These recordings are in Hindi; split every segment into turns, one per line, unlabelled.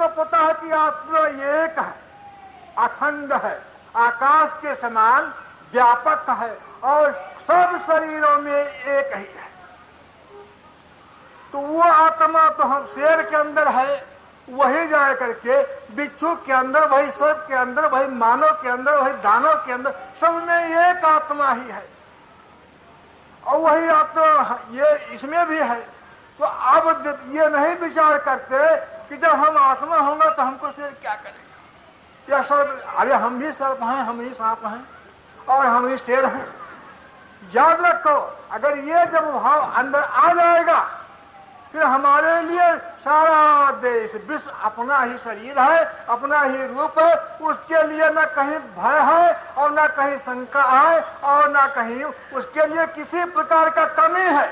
को पता है कि आत्मा एक है, अखंड है, आकाश के समान व्यापक है और सब शरीरों में एक ही है। तो वो आत्मा तो हम शेर के अंदर है, वही जा करके बिच्छू के अंदर, वही सर्प के अंदर, वही मानव के अंदर, वही दानव के अंदर, सब में एक आत्मा ही है और वही आत्मा ये इसमें भी है। तो अब ये नहीं विचार करते कि जब हम आत्मा होंगे तो हमको शेर क्या करेगा या सर्प, अरे हम भी सर्प हैं, हम ही सांप हैं और हम ही शेर हैं। याद रखो, अगर ये जब भाव अंदर आ जाएगा फिर हमारे लिए सारा देश विश्व अपना ही शरीर है, अपना ही रूप है, उसके लिए न कहीं भय है और न कहीं शंका है और न कहीं उसके लिए किसी प्रकार का कमी है,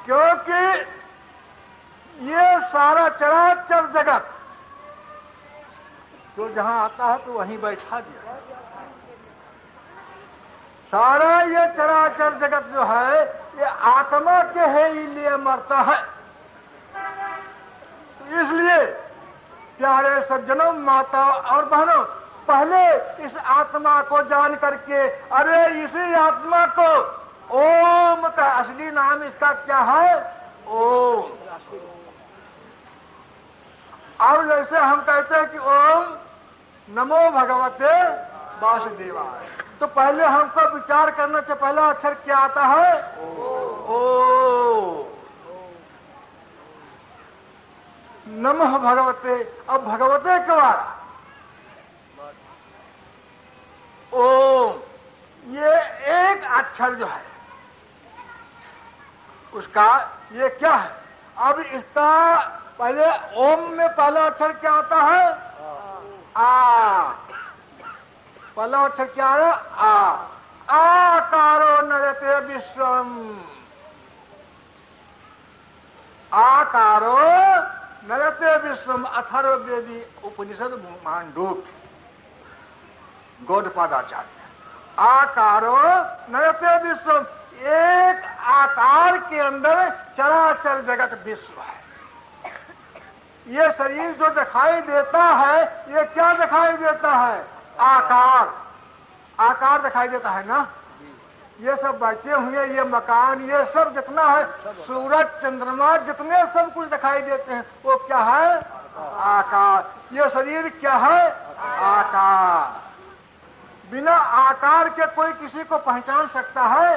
क्योंकि ये सारा चराचर जगत जो जहां आता है तो वहीं बैठा दिया। सारा ये चराचर जगत जो है ये आत्मा के ही लिए मरता है। तो इसलिए प्यारे सज्जनों, माता और बहनों, पहले इस आत्मा को जान करके, अरे इसी आत्मा को, ओम का असली नाम इसका क्या है? ओम। और जैसे हम कहते हैं कि ओम नमो भगवते वासुदेवाय, तो पहले हमको विचार करना चाहिए पहला अक्षर क्या आता है? ओ। नमः भगवते, अब भगवते के द्वारा ओम, ये एक अक्षर जो है उसका ये क्या है? अब इसका पहले ओम में पहला अक्षर क्या आता है? आ। पहला अक्षर क्या है? आ। आकारो नरते विश्वम, आकारो नरते विश्वम, अथर्ववेदी उपनिषद मांडूक गौडपादाचार्य। आकारो नरते विश्वम, एक आकार के अंदर चराचर जगत विश्व है। ये शरीर जो दिखाई देता है ये क्या दिखाई देता है? आकार, आकार दिखाई देता है ना। ये सब बैठे हुए, ये मकान, ये सब जितना है, सूरज चंद्रमा जितने सब कुछ दिखाई देते हैं वो क्या है? आकार। ये शरीर क्या है? आकार। बिना आकार के कोई किसी को पहचान सकता है?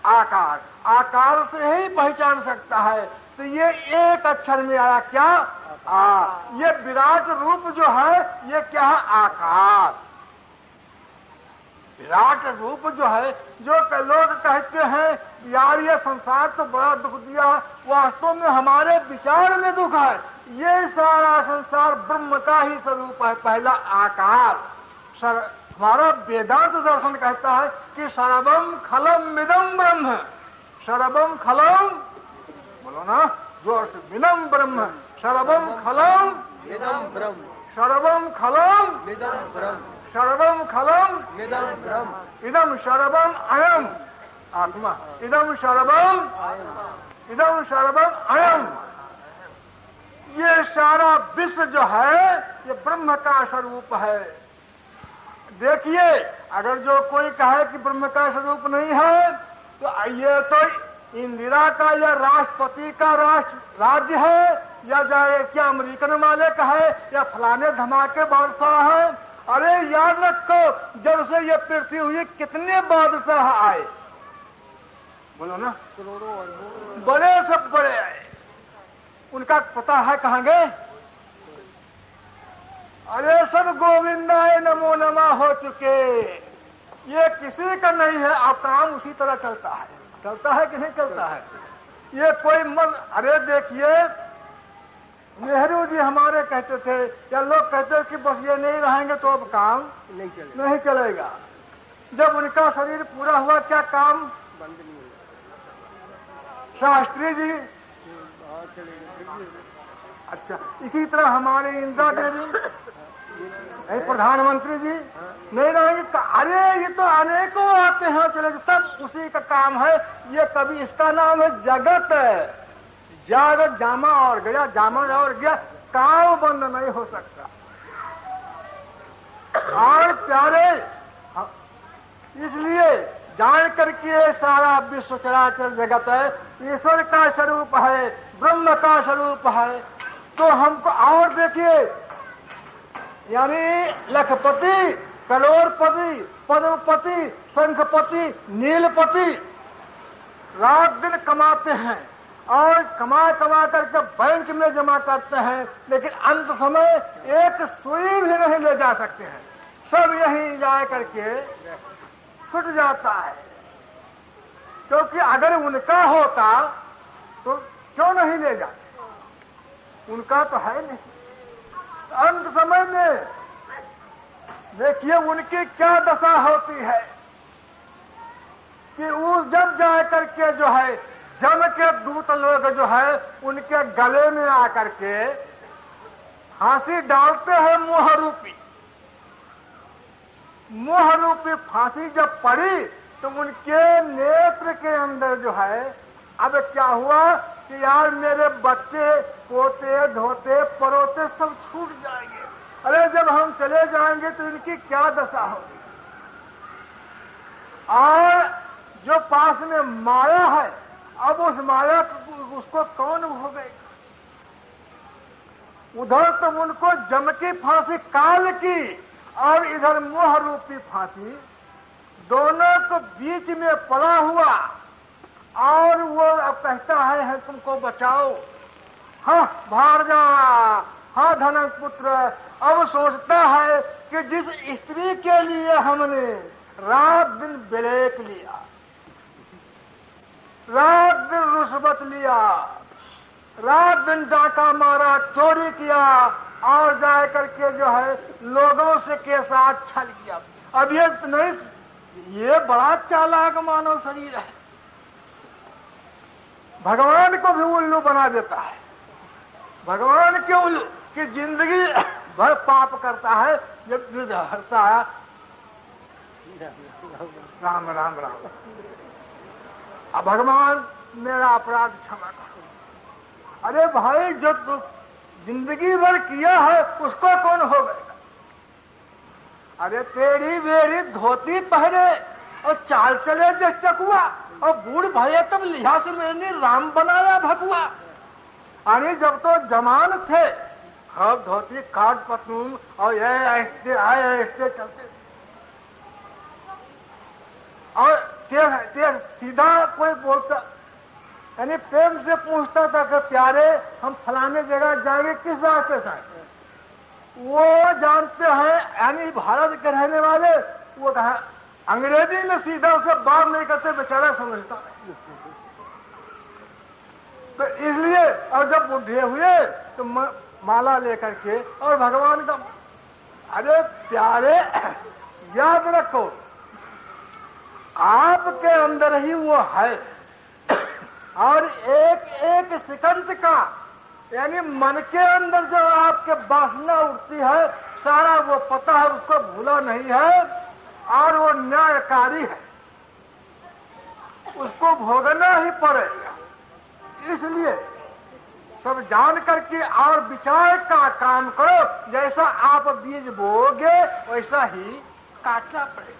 आकार, आकार से ही पहचान सकता है। तो ये एक अक्षर में आया क्या? आ। ये विराट रूप जो है ये क्या है? आकार। विराट रूप जो है, जो लोग कहते हैं यार ये संसार तो बड़ा दुख दिया, वास्तव में हमारे विचार में दुख है। ये सारा संसार ब्रह्म का ही स्वरूप है, पहला आकार। हमारा वेदांत दर्शन कहता है कि सर्वम खलम इदं ब्रह्म, सर्वम खलम, बोलो ना जोर से, मिदं ब्रह्म, सर्वम खलम इदं ब्रह्म, सर्वम खलम इदं ब्रह्म, सर्वम खलम इदं ब्रह्म, इदं सर्वम अयम आत्मा, इदं सर्वम, इदं सर्वम अयम। ये सारा विश्व जो है ये ब्रह्म का स्वरूप है। देखिए, अगर जो कोई कहे कि ब्रह्म का स्वरूप नहीं है तो ये तो इंदिरा का या राष्ट्रपति का राज्य है, या जाए क्या अमेरिकन वाले का है, या फलाने धमाके बादशाह है। अरे याद रखो, जब से ये पृथ्वी हुई कितने बादशाह आए, बोलो ना, बड़े सब बड़े आए, उनका पता है कहाँ गए? अरे सब गोविंदाय नमो नमः हो चुके। ये किसी का नहीं है, आप काम उसी तरह चलता है। चलता है कि नहीं चलता है? ये कोई मन, अरे देखिए नेहरू जी हमारे कहते थे, या लोग कहते कि बस ये नहीं रहेंगे तो अब काम नहीं चलेगा। जब उनका शरीर पूरा हुआ क्या काम बंद नहीं हुआ? शास्त्री जी, अच्छा, इसी तरह हमारे इंदिरा देवी, प्रधानमंत्री जी नहीं रहेंगे। अरे ये तो अनेकों आते हैं चले, सब उसी का काम है। ये कभी इसका नाम है जगत, जागत जामा और गया, जामा और गया, काम बंद नहीं हो सकता। और प्यारे, इसलिए जान करके सारा विश्व चराचर जगत है ईश्वर का स्वरूप है, ब्रह्म का स्वरूप है। तो हमको और देखिए, यानी लखपति, करोड़पति, पद्मपति, शंखपति, नीलपति रात दिन कमाते हैं और कमा कमा करके बैंक में जमा करते हैं, लेकिन अंत समय एक सुई भी नहीं ले जा सकते हैं। सब यही जा करके छूट जाता है, क्योंकि अगर उनका होता तो क्यों नहीं ले जाते, उनका तो है नहीं। अंत समय में देखिए उनकी क्या दशा होती है कि उस जब जा करके जो है जम के दूत लोग जो है उनके गले में आकर के फांसी डालते हैं। मोह रूपी फांसी जब पड़ी तो उनके नेत्र के अंदर जो है, अब क्या हुआ कि यार मेरे बच्चे पोते धोते परोते सब छूट जाएंगे, अरे जब हम चले जाएंगे तो इनकी क्या दशा होगी। और जो पास में माया है, अब उस माया उसको कौन भोगेगा। उधर तो उनको जम की फांसी काल की और इधर मोह रूपी फांसी, दोनों को बीच में पड़ा हुआ। और वो अब कहता है तुमको बचाओ, हाँ भार जा, हाँ धनक पुत्र। अब सोचता है कि जिस स्त्री के लिए हमने रात दिन ब्रेक लिया, रात दिन रुष्वत लिया, रात दिन डाका मारा, चोरी किया और जा करके जो है लोगों से के साथ छल किया, अब ये नहीं, ये बड़ा चालाक मानव शरीर है, भगवान को भी उल्लू बना देता है। भगवान के उल्लू की जिंदगी भर पाप करता है, जब गिरध हरता है राम राम राम, अब भगवान मेरा अपराध क्षमा करो। अरे भाई जो तू जिंदगी भर किया है उसको कौन हो गएगा। अरे तेरी मेरी धोती पहने और चाल चले जो चकुआ, और बूढ़ भये तब लिहाज मैंने राम बनाया भगुआ। अरे जब तो जमान थे, अब धोती काट पतलून और ये ऐसे आए ऐसे चलते, और तेर सीधा कोई बोलता, यानी प्रेम से पूछता था कि प्यारे हम फलाने जगह जाएंगे, किस रास्ते से। वो जानते हैं, यानी भारत के रहने वाले, वो कहा अंग्रेजी में सीधा उसे बात नहीं करते, बेचारा समझता। तो इसलिए और जब बुढ़े हुए तो माला लेकर के और भगवान का, अरे प्यारे याद रखो आपके अंदर ही वो है, और एक एक सेकंड का, यानी मन के अंदर जो आपके वासना उठती है सारा वो पता है, उसको भूला नहीं है, और वो न्यायकारी है, उसको भोगना ही पड़ेगा। इसलिए सब जान करके और विचार का काम करो, जैसा आप बीज बोओगे वैसा ही काटना पड़ेगा।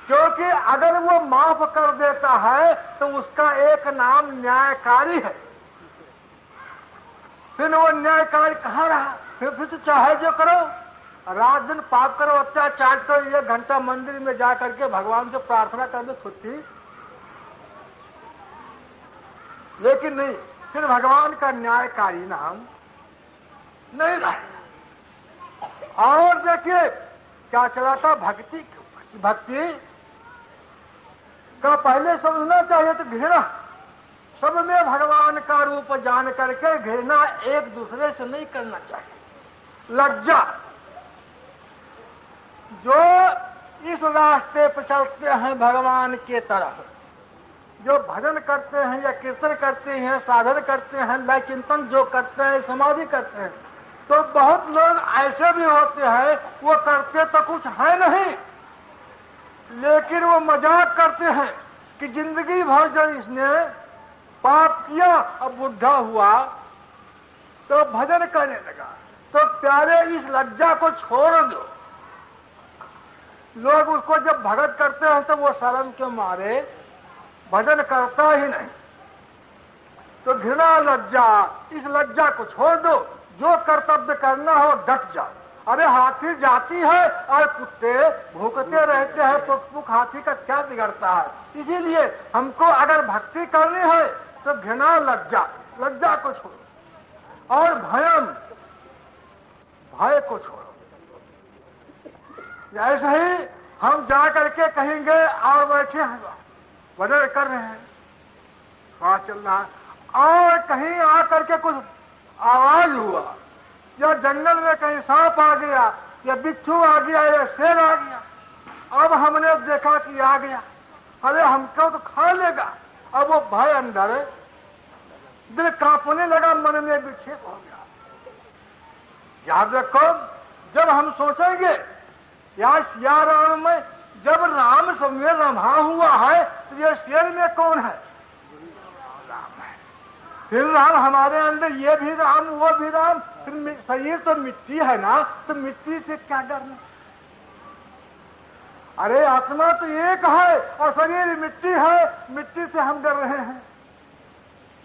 क्योंकि अगर वो माफ कर देता है तो उसका एक नाम न्यायकारी है, फिर वो न्यायकारी कहाँ रहा। फिर तो चाहे जो करो, रात दिन पाप करो, अत्याचार करो, 1 घंटा मंदिर में जा करके भगवान से प्रार्थना कर दो छुट्टी, लेकिन नहीं, फिर भगवान का न्यायकारी नाम नहीं रहा। और देखिए क्या चला था, भक्ति का पहले समझना चाहिए तो घृणा, सब में भगवान का रूप जान करके घृणा एक दूसरे से नहीं करना चाहिए। लज्जा, जो इस रास्ते पर चलते हैं भगवान के तरफ, जो भजन करते हैं या कीर्तन करते हैं, साधन करते हैं, लय चिंतन जो करते हैं, समाधि करते हैं, तो बहुत लोग ऐसे भी होते हैं वो करते तो कुछ है नहीं, लेकिन वो मजाक करते हैं कि जिंदगी भर जो इसने पाप किया, अब बुढ़ा हुआ तो भजन करने लगा। तो प्यारे इस लज्जा को छोड़ दो। लोग उसको जब भगत करते हैं तो वो शर्म के मारे भजन करता ही नहीं। तो घृणा लज्जा, इस लज्जा को छोड़ दो। जो कर्तव्य करना हो डट जाओ। अरे हाथी जाती है और कुत्ते भूखते रहते हैं तो भूख हाथी का क्या बिगड़ता है। इसीलिए हमको अगर भक्ति करनी है तो घृणा लज्जा, लज्जा को छोड़ो और भयम, भय को छोड़ो। ऐसे ही हम जा करके कहेंगे और बैठे हैं भजन कर रहे हैं, श्वास चल रहा है, और कहीं आकर के कुछ आवाज हुआ या जंगल में कहीं सांप आ गया या बिच्छू आ गया या शेर आ गया, अब हमने देखा कि आ गया, अरे हमको तो खा लेगा। अब वो भय अंदर दिल कांपने लगा, मन में विक्षेप हो गया। याद रखो, जब हम सोचेंगे या सिया राम में जब राम समय रमा हुआ है तो ये शेर में कौन है? राम है। फिर राम हमारे अंदर, ये भी राम वो भी राम, फिर शरीर तो मिट्टी है ना, तो मिट्टी से क्या डरना? अरे आत्मा तो एक है और शरीर मिट्टी है, मिट्टी से हम डर रहे हैं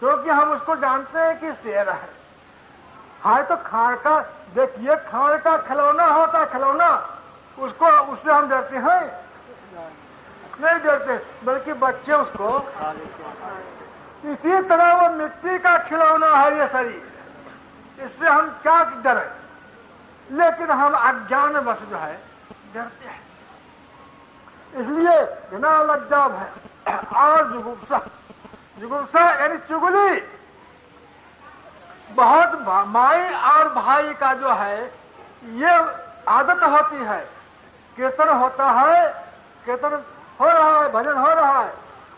क्योंकि हम उसको जानते हैं कि शेर है। हाय तो खाड़ का, देखिए खाड़ का खिलौना होता, खिलौना, उसको उससे हम डरते हैं? नहीं डरते, बल्कि बच्चे उसको। इसी तरह वो मिट्टी का खिलौना है ये शरीर, इससे हम क्या डरे, लेकिन हम अज्ञान वश जो है डरते हैं। इसलिए बिना लज्जा है और जुगुप्सा, जुगुप्सा यानी चुगली। बहुत माई और भाई का जो है ये आदत होती है। कीर्तन होता है, कीर्तन हो रहा है, भजन हो रहा है,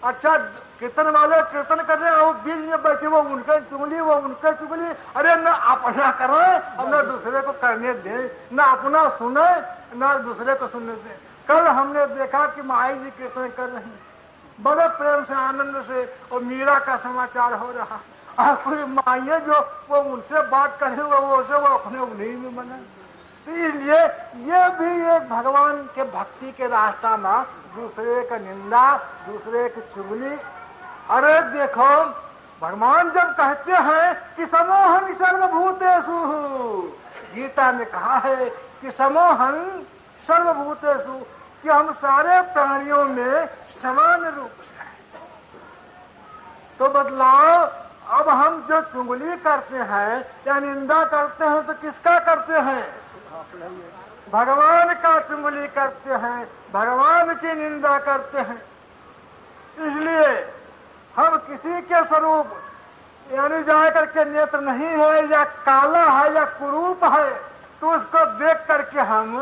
अच्छा कीर्तन वाले कीर्तन कर रहे हैं, वो बीच में बैठे वो उनके चुगली, वो उनके चुगली। अरे न अपना करें और न दूसरे को करने दें, न अपना सुने न दूसरे को सुनने दें। कल हमने देखा कि माई जी कीर्तन कर रही हैं बड़े प्रेम से, आनंद से, और मीरा का समाचार हो रहा, और कुछ माइये जो वो उनसे बात करे वो अपने उन्हीं में बने। तो इसलिए ये भी एक भगवान के भक्ति के रास्ता में दूसरे का निंदा, दूसरे की चुगली। अरे देखो, भगवान जब कहते हैं कि समोहन सर्वभूतेषु, गीता ने कहा है कि समोहन सर्वभूतेषु, कि हम सारे प्राणियों में समान रूप से हैं। तो बदलाव, अब हम जो चुगली करते हैं या निंदा करते हैं तो किसका करते हैं? भगवान का चुगली करते हैं, भगवान की निंदा करते हैं। इसलिए हम किसी के स्वरूप यानी जाकर के नेत्र नहीं है या काला है या कुरूप है तो उसको देख करके हम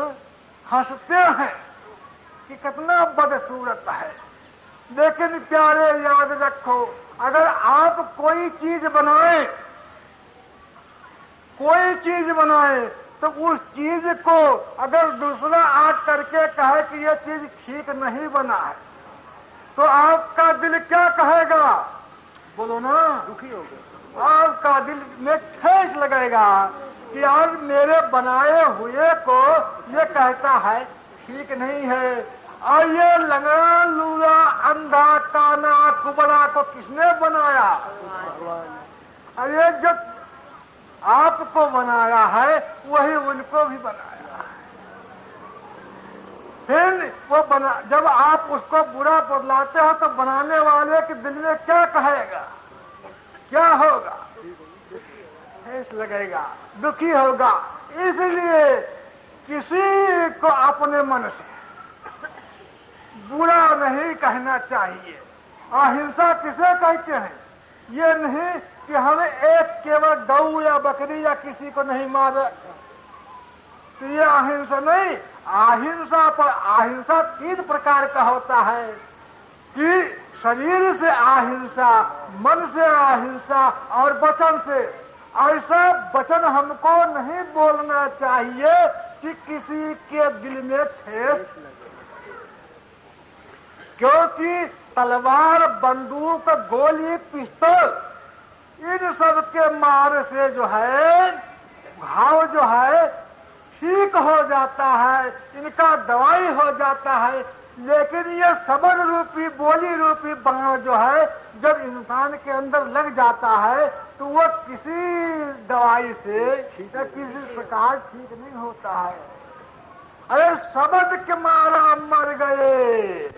हंसते हैं कि कितना बदसूरत है। लेकिन प्यारे याद रखो, अगर आप कोई चीज बनाए, कोई चीज बनाए तो उस चीज को अगर दूसरा आग करके कहे कि यह चीज ठीक नहीं बना है तो आपका दिल क्या कहेगा? बोलो ना, दुखी होगा। आपका दिल में ठेस लगेगा कि आज मेरे बनाए हुए को ये कहता है ठीक नहीं है। और ये लंगड़ा लूला अंधा काना कुबड़ा को किसने बनाया? अरे जो आपको बनाया है वही उनको भी बनाया है। फिर वो जब आप उसको बुरा बदलाते हो तो बनाने वाले के दिल में क्या कहेगा, क्या होगा? ठेस लगेगा, दुखी होगा। इसलिए किसी को अपने मन से बुरा नहीं कहना चाहिए। अहिंसा किसे कहते हैं? ये नहीं कि हमें एक केवल गऊ या बकरी या किसी को नहीं मारे तो ये अहिंसा नहीं। अहिंसा पर अहिंसा 3 प्रकार का होता है कि शरीर से अहिंसा, मन से अहिंसा और वचन से। ऐसा वचन हमको नहीं बोलना चाहिए कि किसी के दिल में ठेस लगे, क्योंकि तलवार, बंदूक, गोली, पिस्तौल, इन सब के मार से जो है घाव जो है ठीक हो जाता है, इनका दवाई हो जाता है। लेकिन ये सबर रूपी, बोली रूपी बाण जो है जब इंसान के अंदर लग जाता है तो वो किसी दवाई से किसी प्रकार ठीक नहीं होता है। अरे शब्द के मारा मर गए,